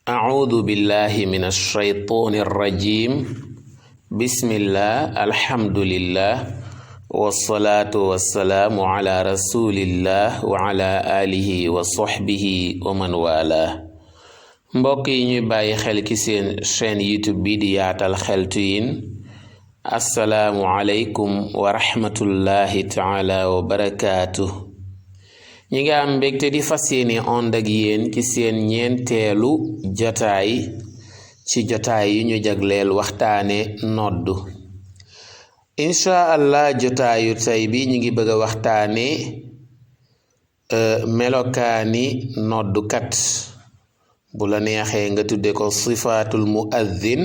أعوذ بالله من الشيطان الرجيم بسم الله الحمد لله والصلاة والسلام على رسول الله وعلى آله وصحبه ومن والاه mbokk yi ñuy bàyyi xel ci seen chaîne YouTube bi di Yaatal Xeltu Yin assalaamu aleykum wa rahmatullahi taala wa barakaatuh ñi nga am mbégte di fas yéene ànd ak yéen ci seen ñeenteelu jotaay ci jotaay yi ñu jagleel waxtaane noddu insha allah jotaayu tey bi ñu ngi bëgg a waxtaane melokaani noddukat bu la neexee nga tudde ko sifaatul muaddin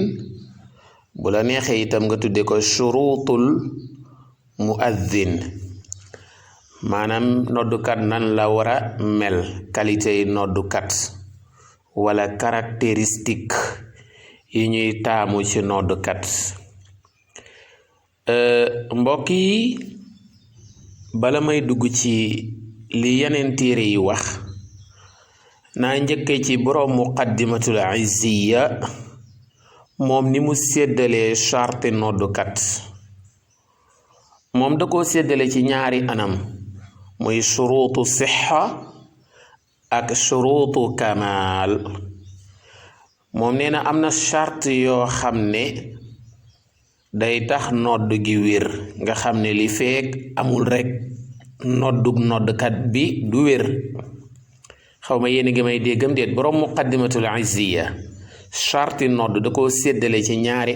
bu la neexee itam nga tudde ko shuruutul muaddin maanaam noddukat nan la war a mel qualité yi noddukat wala caractéristique yi ñuy taamu ci noddukat mbokk yi bala may dugg ci li yeneen téere yi wax naa njëkke ci boroom muqaddimatul izziya moom ni mu séddalee charte noddukat moom da koo séddale ci ñaari anam muy shuruutu sixa ak shuruutu kamaal moom nee na am na charte yoo xam ne day tax nodd gi wér nga xam ne li feek amul rekk noddkat bi du wér xaw ma yéen a ngi may déggam déet boroom muqaddimatul izziya charte nodd da koo séddale ci ñaari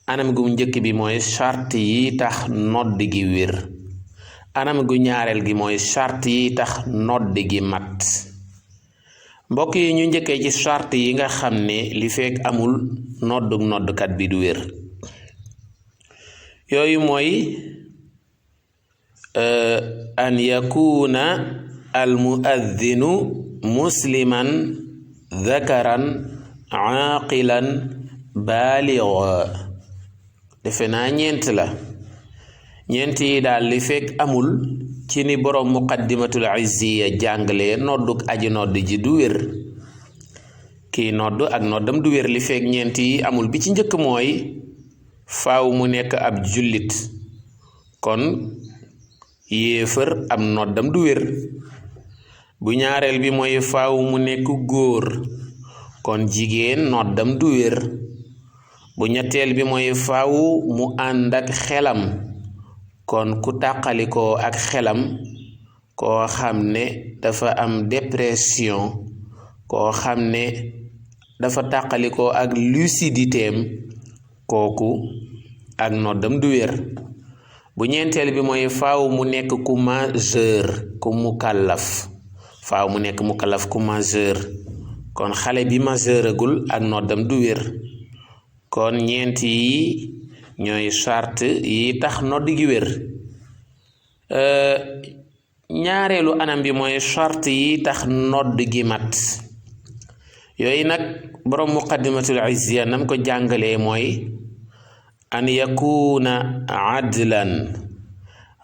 anam gu njëkk bi mooy charte yi tax nodd gi wér anam gu ñaareel gi mooy charte yi tax nodd gi mat mbokk yi ñu njëkkee ci charte yi nga xam ne li fekk amul noddkat bi du wér yooyu mooy an yakuna al muaddinu musliman dhakaran aaqilan baligha defe naa ñeent yi daal li fekk amul ci ni boroom muqaddimatul izziya jàngale nodduk aji nodd ji du wér kii nodd ak noddam du wér li fekk ñeent yi amul bi ci njëkk mooy faaw mu nekk ab jullit kon yéefar am noddam du wér bu ñaareel bi mooy faaw mu nekk góor kon jigéen noddam du wér bu ñetteel bi mooy faaw mu ànd ak xelam kon ku tàqalikoo ak xelam koo xam ne dafa am dépression koo xam ne dafa tàqalikoo ak luciditéem kooku ak noddam du wér bu ñeenteel bi mooy faaw mu nekk ku majeur ku mukallaf faaw mu nekk mukallaf ku majeur kon xale bi majeuragul ak noddam du wér kon ñeent yi ñooy charte yi tax nodd gi wér ñaareelu anam bi mooy charte yi tax nodd gi mat yooyu nag boroom muqaddimatul izziya nam ko jàngalee mooy an yakuna adlan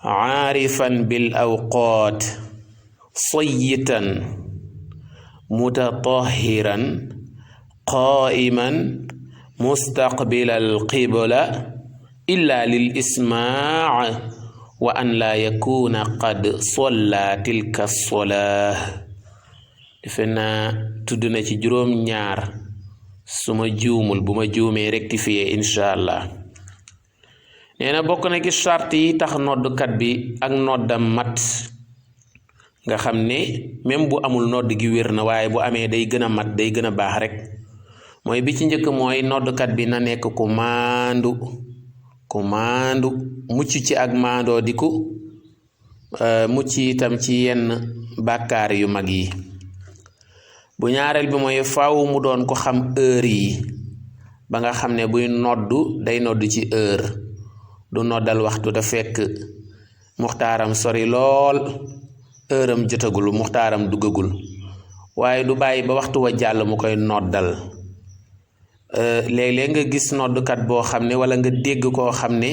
aarifan bil awqaat sayyitan mutatahiran qaiman mustaqbilal qibla illa lil ismaa wa an laa yakuna qad solla tilka solaa defe naa tudd na ci juróom ñaar suma juumul bu ma juumee rectifier insha allah nee na bokk na ci charte yi tax noddkat bi ak noddam mat nga xam ne même bu amul nodd gi wér na waaye bu amee day gën a mat day gën a baax rek mooy bi ci njëkk mooy noddkat bi na nekk ku maandu mucc ci ak maandoo diku mucc itam ci yenn bàkkaar yu mag yi bu ñaareel bi mooy faaw mu doon ko xam heure yi ba nga xam ne buy noddu day noddu ci heure du noddal waxtu da fekk muxtaaram sori lool heure am jotagul muxtaaram duggagul waaye du bàyyi ba waxtu wa jàll mu koy noddal léeg-léeg nga gis noddukat boo xam ne wala nga dégg koo xam ne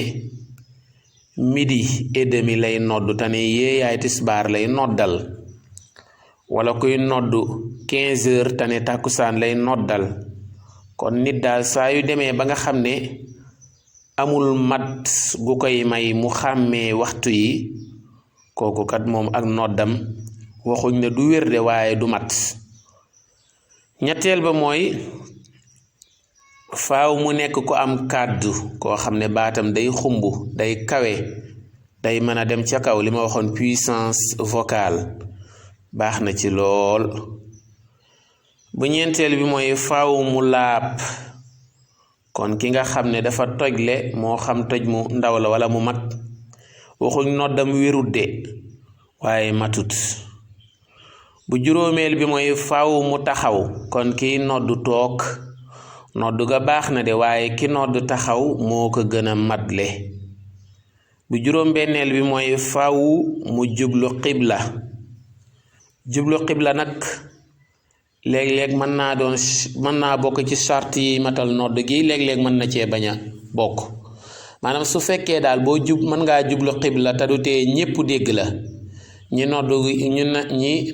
midi et demi lay noddu te ne yee yaay tisbaar lay noddal wala kuy noddu 15 heures tane tàkkusaan lay noddal kon nit daal saa yu demee ba nga xam ne amul mat gu koy may mu xàmmee waxtu yi kooku kat moom ak noddam waxuñ ne du wér de waaye du mat ñetteel ba mooy faaw mu nekk ko am kàddu koo xam ne baatam day xumb day kawe day mën a dem ca kaw li ma waxoon puissance vocale baax na ci lool bu ñeenteel bi mooy faaw mu laab kon ki nga xam ne dafa tojle moo xam toj mu ndaw la wala mu mag waxuñ noddam wérut de waaye matut bu juróomeel bi mooy faaw mu taxaw kon kiy noddu toog noddu ga baax na de waaye ki noddu taxaw moo ko gën a matle bu juróom-benneel bi mooy faaw mu jublu xibla nag léeg-léeg mën naa bokk ci charte yi matal nodd gi léeg-léeg mën na cee bañ a bokk maanaam su fekkee daal mën ngaa jublu xibla te du tee ñépp dégg la ñi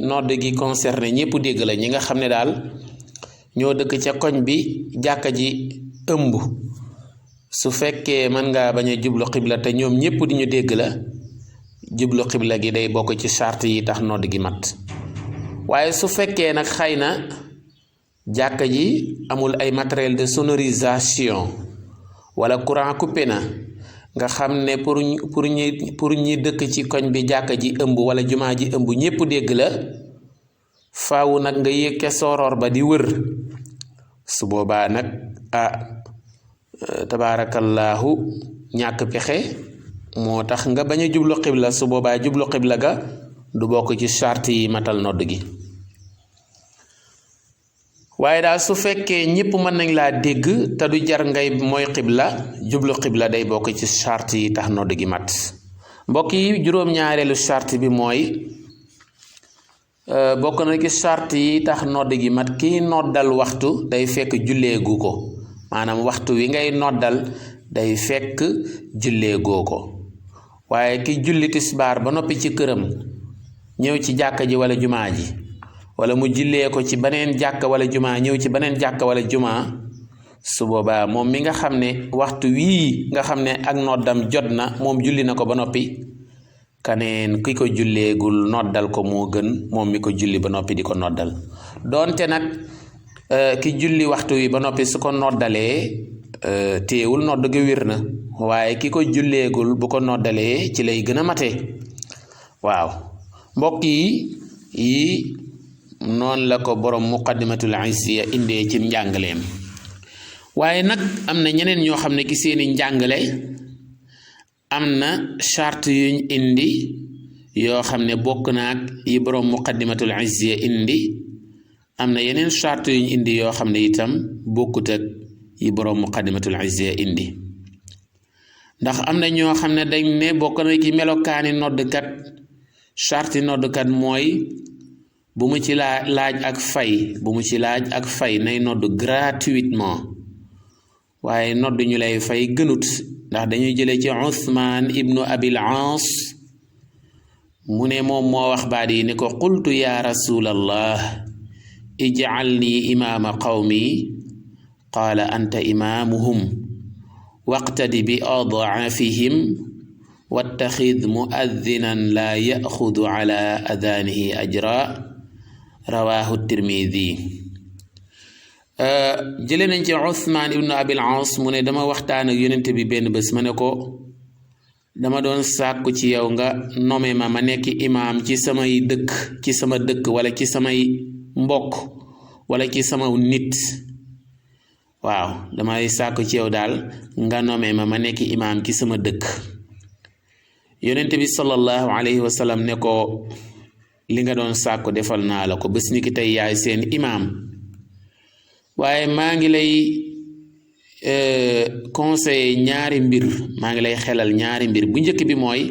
nodd gi concerné ñépp dégg la ñi nga xam ne daal ñoo dëkk ca koñ bi jàkka ji ëmb su fekkee mën ngaa bañ a jublu xibla te ñoom ñépp di ñu dégg la jublu xibla gi day bokk ci charte yi tax nodd gi mat waaye su fekkee nag xëy na jàkka ji amul ay matériel de sonorisation wala courant coupé na nga xam ne pour ñi dëkk ci koñ bi jàkka ji ëmb wala jumaa ji ëmb ñépp dégg la faawu nag nga yëg ca sooroor ba di wër su boobaa nag tabaarakallaahu ñàkk pexe moo tax nga bañ a jublu xibla su boobaa jublu xibla ga du bokk ci charte yi matal nodd gi waaye daal su fekkee ñépp mën nañ laa dégg te du jar ngay mooy xibla jublu xibla day bokk ci charte yi tax nodd gi mat mbokk yi juróom-ñaareelu charte bi mooy bokk na ci charte yi tax nodd gi mat kiy noddal waxtu day fekk julleegu ko maanaam waxtu wi ngay noddal day fekk julleegoo ko waaye ki julli tisbaar ba noppi ci këram ñëw ci jàkka ji wala jumaa ji wala mu jullee ko ci beneen jàkka wala jumaa ñëw ci beneen jàkka wala jumaa su boobaa moom mi nga xam ne waxtu wii nga xam ne ak noddam jot na moom julli na ko ba noppi kaneen ki ko julleegul noddal ko moo gën moom mi ko julli ba noppi di ko noddal doonte nag ki julli waxtu wi ba noppi su ko noddalee téewul nodd ga wér na waaye ki ko julleegul bu ko noddalee ci lay gën a mate waaw mbokk yi noonu la ko borom muqaddimatul izziya indee ci njàngaleem waaye nag am na ñeneen ñoo xam ne ki seeni njàngale am na charte yuñ indi yoo xam ne bokk naag yi borom muqaddimatul izziya indi am na yeneen charte yuñ indi yoo xam ne itam bokkut ak yi borom muqaddimatul izziya indi ndax am na ñoo xam ne dañ ne bokk na ci melokaani noddkat charte noddkat mooy bu mu ci laaj ak fay nay nodd gratuitement waaye nodd ñu lay fay gënut ndax dañuy jële ci Usmaan ibnu Abil Aas mu ne moom moo wax baat yi ne ko qultu ya rasulallah ij'alni imaama qawmi qaala anta imaamuhum waqtadi bi ad'afihim wattaxid muaddinan laa yaxudu ala adaanihi ajra rawaahu tirmidi jële nañ ci Usmaan ibnu Abil Aas mu ne dama waxtaan ak yonent bi benn bés ma ne ko dama doon sàkku ci yow nga nome ma nekk imaam ci samay dëkk ci sama dëkk wala ci samay mbokk wala ci sama nit waaw damay sàkku ci yow daal nga nome ma nekk imaam ci sama dëkk yonent bi sallallahu alayhi wa sallam ne ko li nga doon sàkku defal naa la ko bés ni ki tey yaay seen imaam waaye maa ngi lay conseiller ñaari mbir maa ngi lay xelal ñaari mbir bu njëkk bi mooy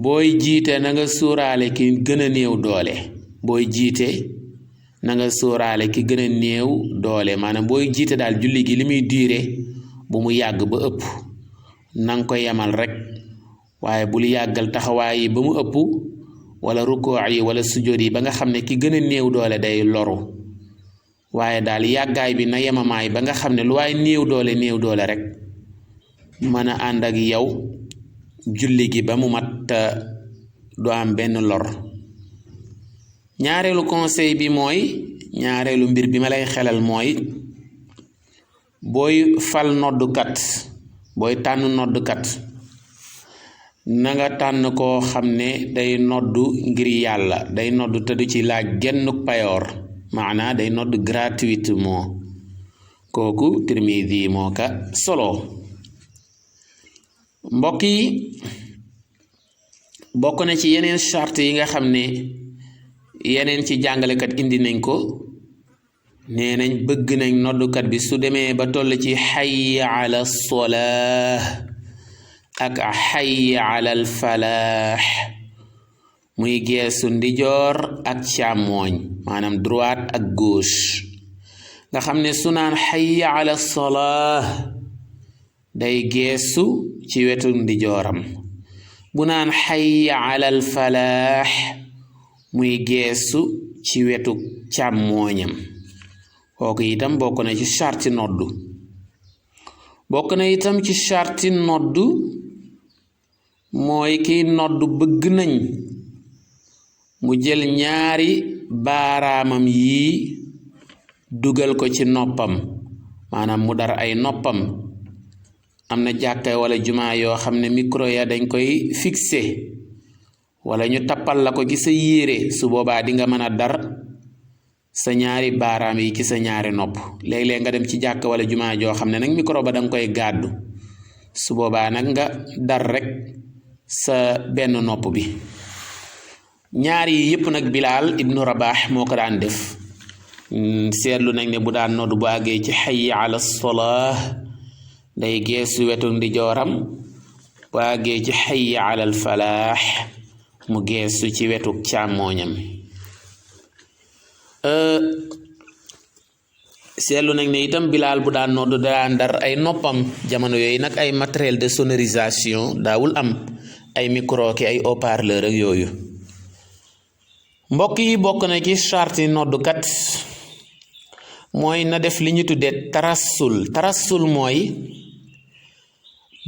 booy jiite na nga sóoraale ki gën a néew doole booy jiite na nga sóoraale ki gën a néew doole maanaam booy jiite daal julli gi li muy diire bu mu yàgg ba ëpp na nga ko yemal rek waaye bul yàggal taxawaay yi ba mu ëpp wala rukoo yi wala sujjóot yi ba nga xam ne ki gën a néew doole day loru waaye daal yàggaay bi na yemamaay ba nga xam ne lu waay néew doole rek mën a ànd ak yow julli gi ba mu mat te du am benn lor. ñaareelu conseil bi mooy ñaareelu mbir bi ma lay xelal mooy booy fal noddukat booy tànn noddukat na nga tànn koo xam ne day noddu ngir yàlla day noddu te du ci laaj genn payoor maanaa day noddu gratuitement kooku Tirmidi moo ka solo. mbokk yi bokk na ci yeneen charte yi nga xam ne yeneen ci jàngalekat indi nañ ko nee nañ bëgg nañ noddukat bi su demee ba toll ci hayya ala solah ak hayya ala al falaax muy geesu ndijoor ak càmmooñ maanaam droite ak gauche nga xam ne su naan hayya ala solah day geesu ci wetu ndijooram bu naan hayya ala al falaax muy geesu ci wetu càmmooñam kooku itam bokk na ci charti noddu. bokk na itam ci charti noddu mooy kiy noddu bëgg nañ mu jël ñaari baaraamam yi dugal ko ci noppam maanaam mu dar ay noppam. am na jàkka wala jumaa yoo xam ne micro ya dañ koy fixé wala ñu tappal la ko ci sa yére su boobaa di nga mën a dar sa ñaari baaraam yi ci sa ñaari nopp. léeg-léeg nga dem ci jàkka wala jumaa joo xam ne nag micro ba danga koy gàddu su boobaa nag nga dar rek sa benn nopp bi. ñaar yi yépp nag Bilaal ibnu Rabaax moo ko daan def. seetlu nañ ne bu daan nodd bu àggee ci hayya ala solah day geesu wetu ndijooram bu àggee ci hayya ala al falaax mu geesu ci wetu càmmooñam. seetlu nañ ne itam Bilaal bu daan nodd daan dar ay noppam. jamono yooyu nag ay matériel de sonorisation daawul am ay micro ki ay haut-parleur ak yooyu. mbokk yi bokk na ci charti noddukat mooy na def li ñu tuddee tarassul mooy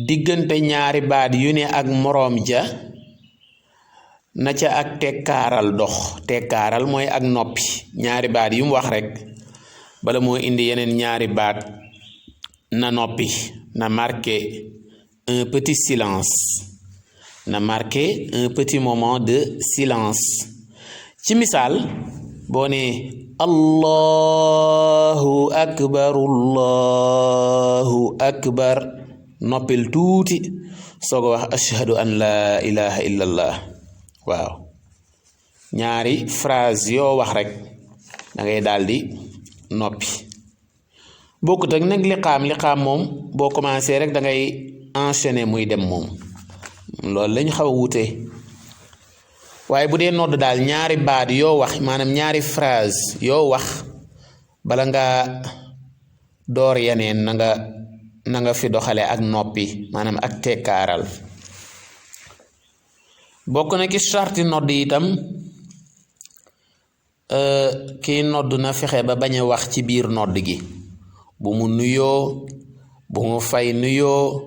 diggante ñaari baat yu ne ak moroom ja na ca ak tekkaaral dox. tekkaaral mooy ak noppi ñaari baat yu mu wax rek bala moo indi yeneen ñaari baat na noppi na marqué un petit silence na marqué un petit moment de silence. ci misaal boo ne allahu akbar noppil tuuti soog a wax ashhadu an laa ilaha illallah. waaw ñaari phrase yoo wax rek da ngay daldi noppi. bokkut ak nag liqaam moom boo commencé rek da ngay enchaîner muy dem moom loolu lañ xaw a wuute. waaye bu dee nodd daal ñaari baat yoo wax maanaam ñaari phrase yoo wax bala nga door yeneen na nga fi doxale ak noppi maanaam ak tekkaaral. bokk na ci sarti nodd itam kii nodd na fexe ba bañ a wax ci biir nodd gi. bu mu nuyoo bu mu fay nuyoo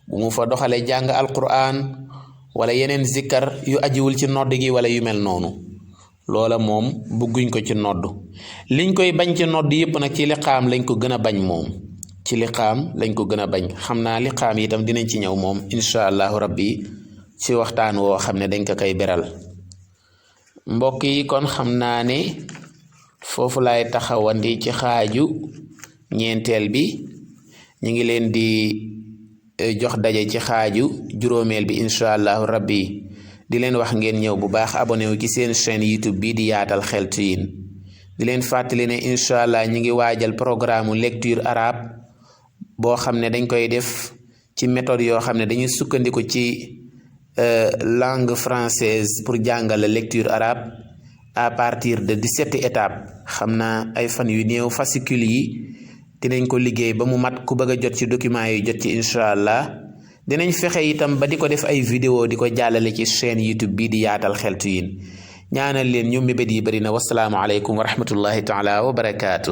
bu mu fa doxale jàng alquran wala yeneen zikkar yu ajiwul ci nodd gi wala yu mel noonu. loola moom bëgguñ ko ci nodd. liñ koy bañ ci nodd yépp nag ci liqaam lañ ko gën a bañ moom. ci liqaam lañ ko gën a bañ. xam naa liqaam itam dinañ ci ñëw moom incha allahu rabbi ci waxtaan woo xam ne dañ ko koy beral. mbokk yi kon xam naa ne foofu laay taxawandi ci xaaju ñeenteel bi. ñu ngi leen di jox daje ci xaaju juróomeel bi incha allahu rabbi di leen wax ngeen ñëw bu baax abonné wu ci seen chaîne YouTube bii di yaatal xeltu yin. di leen fàttali ne incha allah ñu ngi waajal programme lecture arabe boo xam ne dañ koy def ci méthode yoo xam ne dañuy sukkandiku ci langue française pour jàngale lecture arabe à partir de 17 étapes. xam naa ay fan yu néew fascicule yi dinañ ko liggéey ba mu mat ku bëgg a jot ci document yi jot ci incha allah dinañ fexe itam ba di ko def ay vidéo di ko jàllale ci chaîne YouTube bii di Yaatal Xeltu Yin ñaanal leen ñu mébét yi bari na wasalaamu aleykum wa rahmatullahi taala wa barakaatu